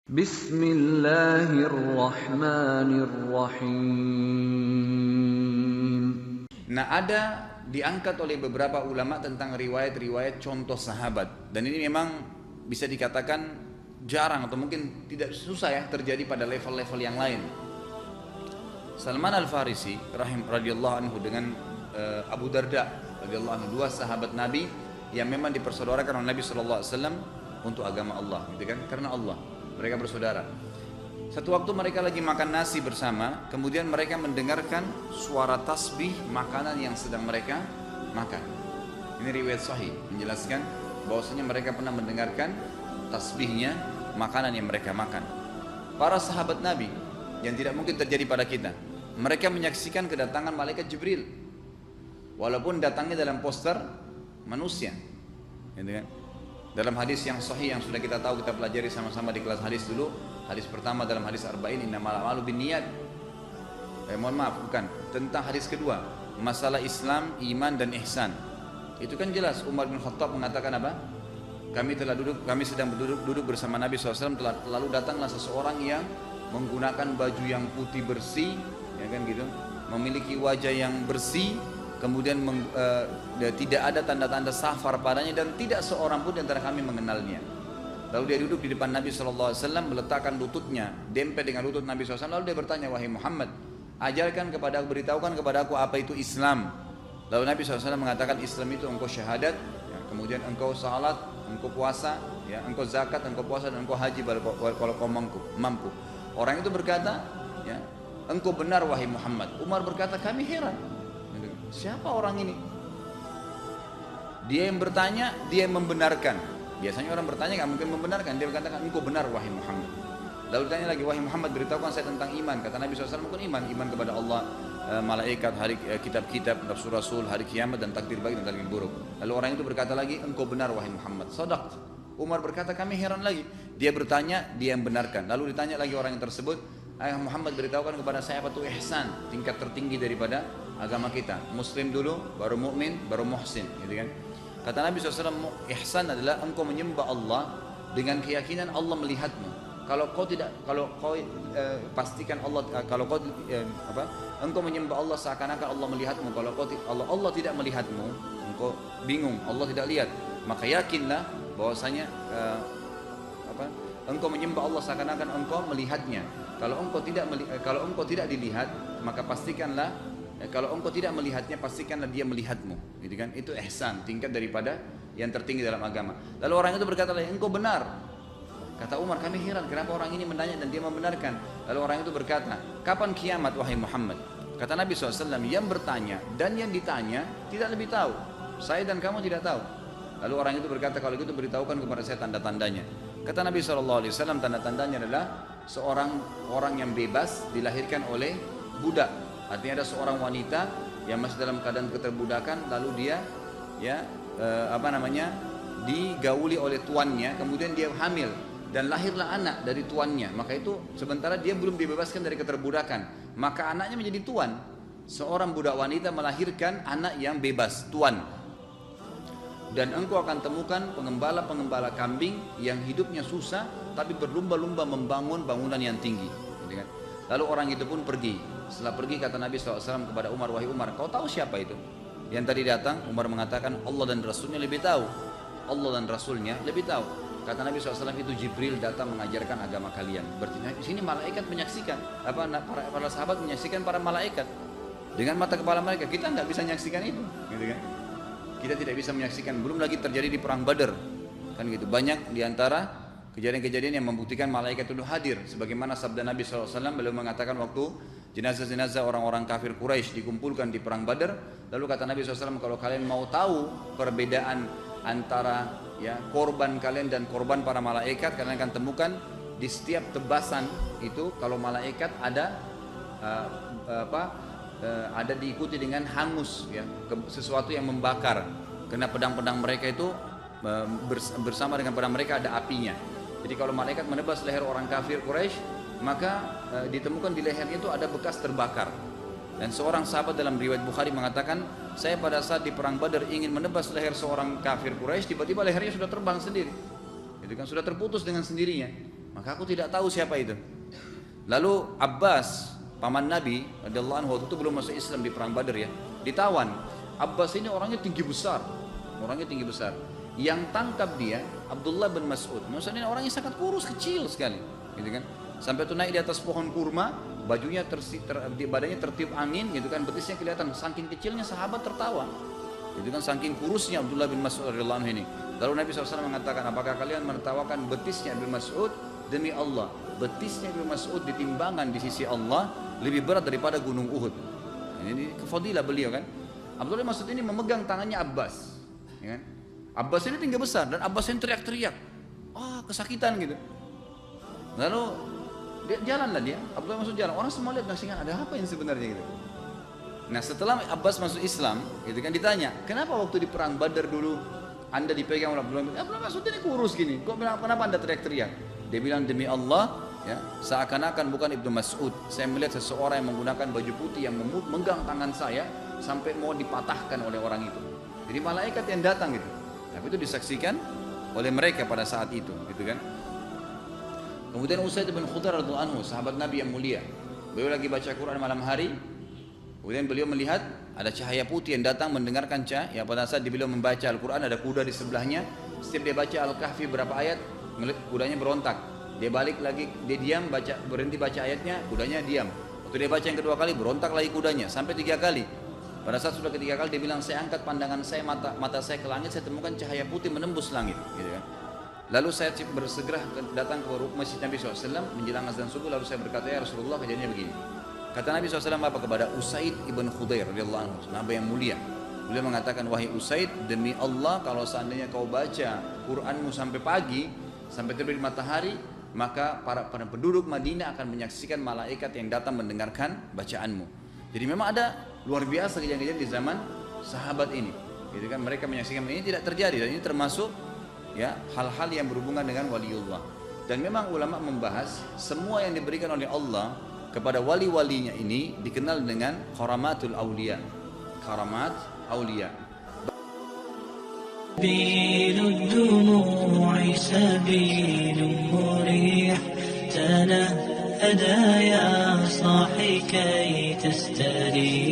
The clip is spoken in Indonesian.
Bismillahirrahmanirrahim. Nah, ada diangkat oleh beberapa ulama tentang riwayat-riwayat contoh sahabat, dan ini memang bisa dikatakan jarang atau mungkin tidak susah ya terjadi pada level-level yang lain. Salman Al-Farisi radhiyallahu anhu dengan Abu Darda radhiyallahu anhu, dua sahabat Nabi yang memang dipersaudarakan oleh Nabi sallallahu alaihi wasallam untuk agama Allah, gitu kan? Karena Allah mereka bersaudara. Satu waktu mereka lagi makan nasi bersama, kemudian mereka mendengarkan suara tasbih makanan yang sedang mereka makan. Ini riwayat sahih menjelaskan bahwasanya mereka pernah mendengarkan tasbihnya makanan yang mereka makan. Para sahabat Nabi yang tidak mungkin terjadi pada kita, mereka menyaksikan kedatangan malaikat Jibril, walaupun datangnya dalam poster manusia, gitu kan? Dalam hadis yang sahih yang sudah kita tahu, kita pelajari sama-sama di kelas hadis dulu. Hadis pertama dalam hadis arba'in, innamal a'malu binniyat. Tentang hadis kedua, masalah Islam, iman dan ihsan. Itu kan jelas Umar bin Khattab mengatakan apa? Kami sedang duduk bersama Nabi SAW, lalu datanglah seseorang yang menggunakan baju yang putih bersih, ya kan gitu, memiliki wajah yang bersih, kemudian tidak ada tanda-tanda safar padanya dan tidak seorang pun di antara kami mengenalnya. Lalu dia duduk di depan Nabi SAW, meletakkan lututnya dempet dengan lutut Nabi SAW. Lalu dia bertanya, wahai Muhammad, beritahukan kepada aku apa itu Islam. Lalu Nabi SAW mengatakan, Islam itu engkau syahadat, ya, kemudian engkau salat, engkau puasa, ya, engkau zakat, engkau puasa, dan engkau haji kalau kau mampu. Orang itu berkata, ya, engkau benar wahai Muhammad. Umar berkata, kami heran, siapa orang ini? Dia yang bertanya, dia yang membenarkan. Biasanya orang bertanya nggak mungkin membenarkan. Dia berkata, engkau benar wahai Muhammad. Lalu ditanya lagi, wahai Muhammad, beritahukan saya tentang iman. Kata Nabi SAW, mungkin iman kepada Allah, malaikat, kitab-kitab, rasul-rasul, hari kiamat, dan takdir baik dan takdir buruk. Lalu orang itu berkata lagi, engkau benar wahai Muhammad. Sadaqt. Umar berkata, kami heran lagi. Dia bertanya, dia yang benarkan. Lalu ditanya lagi orang yang tersebut, ayah Muhammad, beritahukan kepada saya apa itu ihsan, tingkat tertinggi daripada agama kita. Muslim dulu, baru mukmin, baru muhsin, gitu kan? Kata Nabi SAW, ihsan adalah engkau menyembah Allah dengan keyakinan Allah melihatmu. Kalau kau pastikan Allah, engkau menyembah Allah seakan-akan Allah melihatmu. Kalau Allah tidak melihatmu, engkau bingung, Allah tidak lihat, maka yakinlah bahwasanya engkau menyembah Allah seakan-akan engkau melihatnya. Kalau engkau tidak dilihat, maka pastikanlah, kalau engkau tidak melihatnya, pastikanlah dia melihatmu, gitu kan? Itu ihsan, tingkat daripada yang tertinggi dalam agama. Lalu orang itu berkata, engkau benar. Kata Umar, kami heran kenapa orang ini menanya dan dia membenarkan. Lalu orang itu berkata, kapan kiamat wahai Muhammad? Kata Nabi SAW, yang bertanya dan yang ditanya tidak lebih tahu. Saya dan kamu tidak tahu. Lalu orang itu berkata, kalau gitu beritahukan kepada saya tanda-tandanya. Kata Nabi SAW, tanda-tandanya adalah seorang orang yang bebas dilahirkan oleh budak. Artinya ada seorang wanita yang masih dalam keadaan keterbudakan, lalu dia digauli oleh tuannya, kemudian dia hamil dan lahirlah anak dari tuannya. Maka itu sementara dia belum dibebaskan dari keterbudakan, maka anaknya menjadi tuan. Seorang budak wanita melahirkan anak yang bebas, tuan. Dan engkau akan temukan pengembala-pengembala kambing yang hidupnya susah tapi berlumba-lumba membangun bangunan yang tinggi, gitu kan? Lalu orang itu pun pergi. Setelah pergi, kata Nabi SAW kepada Umar, wahai Umar, kau tahu siapa itu yang tadi datang? Umar mengatakan, Allah dan Rasulnya lebih tahu. Allah dan Rasulnya lebih tahu. Kata Nabi SAW, itu Jibril datang mengajarkan agama kalian. Berarti di sini malaikat menyaksikan, para sahabat menyaksikan para malaikat dengan mata kepala mereka. Kita nggak bisa menyaksikan itu, gitu kan? Kita tidak bisa menyaksikan. Belum lagi terjadi di perang Badar, kan gitu. Banyak diantara kejadian-kejadian yang membuktikan malaikat itu hadir. Sebagaimana sabda Nabi SAW, beliau mengatakan waktu jenazah-jenazah orang-orang kafir Quraisy dikumpulkan di perang Badar, lalu kata Nabi SAW, kalau kalian mau tahu perbedaan antara korban kalian dan korban para malaikat, kalian akan temukan di setiap tebasan itu, kalau malaikat ada diikuti dengan hangus, ya, sesuatu yang membakar, karena pedang-pedang mereka itu bersama dengan pedang mereka ada apinya. Jadi kalau malaikat menebas leher orang kafir Quraisy, maka ditemukan di lehernya itu ada bekas terbakar. Dan seorang sahabat dalam riwayat Bukhari mengatakan, saya pada saat di perang Badar ingin menebas leher seorang kafir Quraisy, tiba-tiba lehernya sudah terbang sendiri. Itu kan sudah terputus dengan sendirinya. Maka aku tidak tahu siapa itu. Lalu Abbas, paman Nabi radhiyallahu anhu, waktu itu belum masuk Islam di perang Badar ya, ditawan. Abbas ini orangnya tinggi besar. Yang tangkap dia Abdullah bin Mas'ud. Maksudnya orangnya sangat kurus, kecil sekali, gitu kan. Sampai itu naik di atas pohon kurma, bajunya badannya tertiup angin, gitu kan, betisnya kelihatan. Saking kecilnya sahabat tertawa, gitu kan, saking kurusnya Abdullah bin Mas'ud radhiyallahu anhu ini. Lalu Nabi SAW mengatakan, apakah kalian menertawakan betisnya bin Mas'ud? Demi Allah, betisnya bin Mas'ud di timbangan di sisi Allah lebih berat daripada gunung Uhud. Ini kefadilah beliau kan. Abdullah bin Mas'ud ini memegang tangannya Abbas, ya kan? Abbas ini tinggi besar dan Abbas ini teriak-teriak, kesakitan gitu. Lalu jalanlah dia, Abdullah masuk jalan, orang semua lihat nasihat, ada apa yang sebenarnya gitu. Nah setelah Abbas masuk Islam, itu kan ditanya, kenapa waktu di perang Badar dulu Anda dipegang oleh Abdullah Mas'ud ini kurus gini, kok bilang kenapa Anda teriak-teriak? Dia bilang demi Allah, ya, seakan-akan bukan Ibnu Mas'ud, saya melihat seseorang yang menggunakan baju putih yang memegang tangan saya sampai mau dipatahkan oleh orang itu. Jadi malaikat yang datang gitu, tapi itu disaksikan oleh mereka pada saat itu, gitu kan. Kemudian Usaid bin Khudair radhiyallahu anhu, sahabat Nabi yang mulia, beliau lagi baca Quran malam hari, kemudian beliau melihat ada cahaya putih yang datang mendengarkan ya pada saat beliau membaca Al-Quran, ada kuda di sebelahnya. Setiap dia baca Al-Kahfi berapa ayat, kudanya berontak. Dia balik lagi, dia diam, berhenti baca ayatnya, kudanya diam. Waktu dia baca yang kedua kali, berontak lagi kudanya, sampai 3 kali. Pada saat sudah ketiga kali dia bilang, saya angkat pandangan saya, mata saya ke langit, saya temukan cahaya putih menembus langit, gitu kan. Lalu saya bersegera datang ke masjid Nabi SAW menjelang azan subuh, lalu saya berkata, ya Rasulullah, kejadiannya begini. Kata Nabi SAW apa kepada Usaid ibn Khudair radhiyallahu anhu, sahabat yang mulia. Beliau mengatakan, wahai Usaid, demi Allah kalau seandainya kau baca Quranmu sampai pagi, sampai terbit matahari, maka para penduduk Madinah akan menyaksikan malaikat yang datang mendengarkan bacaanmu. Jadi memang ada luar biasa kejadian-kejadian di zaman sahabat ini. Jadi kan mereka menyaksikan ini tidak terjadi, dan ini termasuk ya hal-hal yang berhubungan dengan waliullah. Dan memang ulama membahas semua yang diberikan oleh Allah kepada wali-walinya ini dikenal dengan karamatul aulia. Karamat aulia. سبيل الدموع سبيل مريح تنهدى يا صاحي كي تستريح